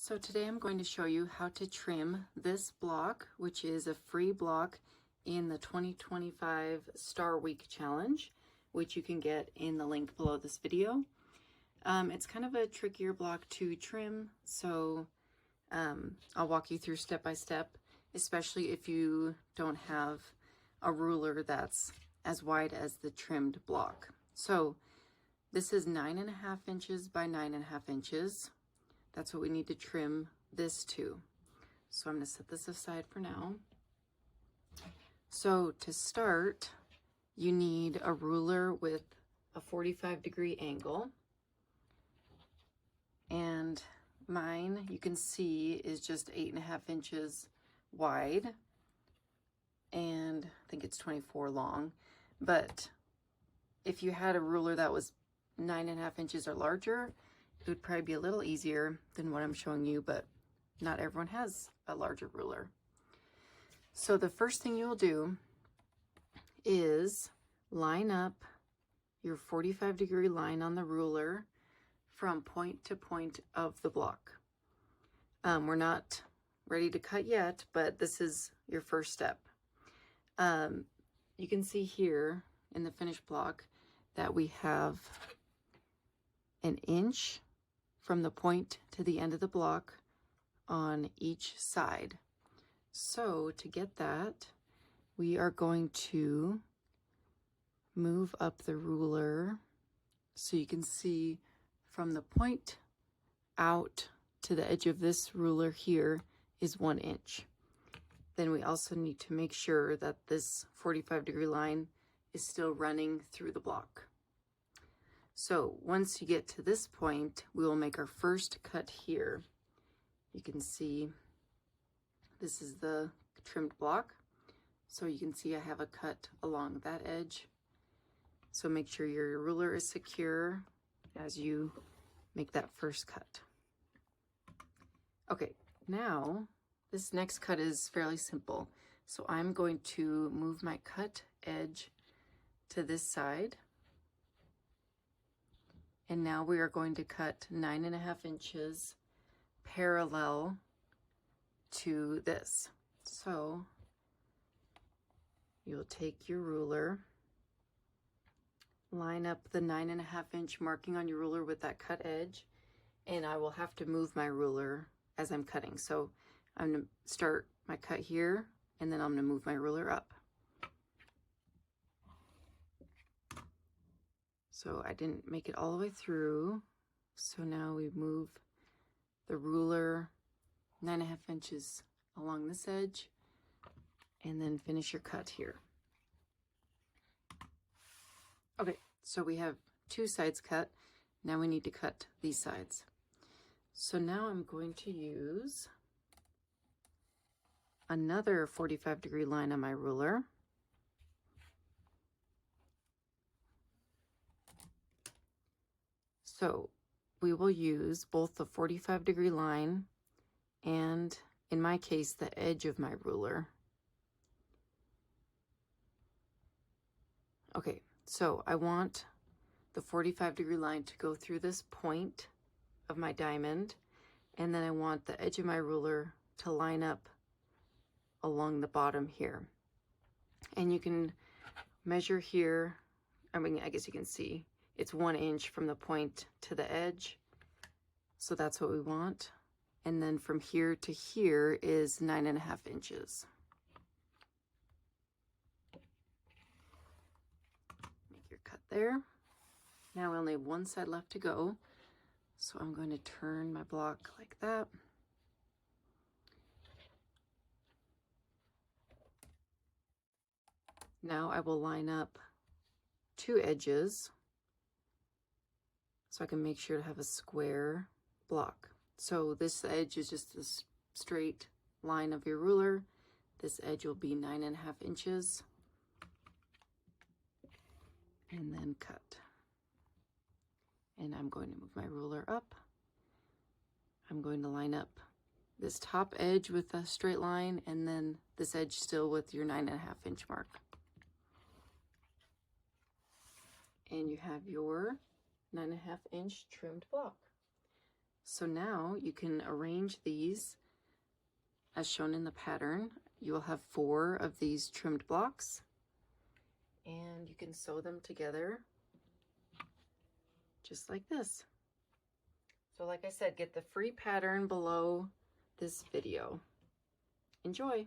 So today I'm going to show you how to trim this block, which is a free block in the 2025 Star Week Challenge, which you can get in the link below this video. It's kind of a trickier block to trim, so I'll walk you through step by step, especially if you don't have a ruler that's as wide as the trimmed block. So this is 9.5 inches by 9.5 inches. That's what we need to trim this to. So I'm going to set this aside for now. So to start, you need a ruler with a 45-degree angle. And mine, you can see, is just 8.5 inches wide. And I think it's 24 long. But if you had a ruler that was 9.5 inches or larger, it would probably be a little easier than what I'm showing you, but not everyone has a larger ruler. So the first thing you'll do is line up your 45-degree line on the ruler from point to point of the block. We're not ready to cut yet, but this is your first step. You can see here in the finished block that we have an inch from the point to the end of the block on each side. So to get that, we are going to move up the ruler so you can see from the point out to the edge of this ruler here is 1 inch. Then we also need to make sure that this 45-degree line is still running through the block. So once you get to this point, we will make our first cut here. You can see this is the trimmed block. So you can see I have a cut along that edge. So make sure your ruler is secure as you make that first cut. Okay, now this next cut is fairly simple. So I'm going to move my cut edge to this side. And now we are going to cut 9.5 inches parallel to this. So you'll take your ruler, line up the 9.5 inch marking on your ruler with that cut edge, and I will have to move my ruler as I'm cutting. So I'm going to start my cut here, and then I'm going to move my ruler up. So I didn't make it all the way through. So now we move the ruler 9.5 inches along this edge and then finish your cut here. Okay, so we have 2 sides cut. Now we need to cut these sides. So now I'm going to use another 45-degree line on my ruler. So we will use both the 45-degree line and, in my case, the edge of my ruler. Okay, so I want the 45-degree line to go through this point of my diamond, and then I want the edge of my ruler to line up along the bottom here. And you can measure here, I mean, I guess you can see, it's 1 inch from the point to the edge. So that's what we want. And then from here to here is 9.5 inches. Make your cut there. Now we only have one side left to go. So I'm going to turn my block like that. Now I will line up 2 edges so I can make sure to have a square block. So this edge is just this straight line of your ruler. This edge will be 9.5 inches. And then cut. And I'm going to move my ruler up. I'm going to line up this top edge with a straight line, and then this edge still with your 9.5 inch mark. And you have your 9.5 inch trimmed block. So now you can arrange these as shown in the pattern. You will have 4 of these trimmed blocks, and you can sew them together just like this. So like I said, get the free pattern below this video. Enjoy!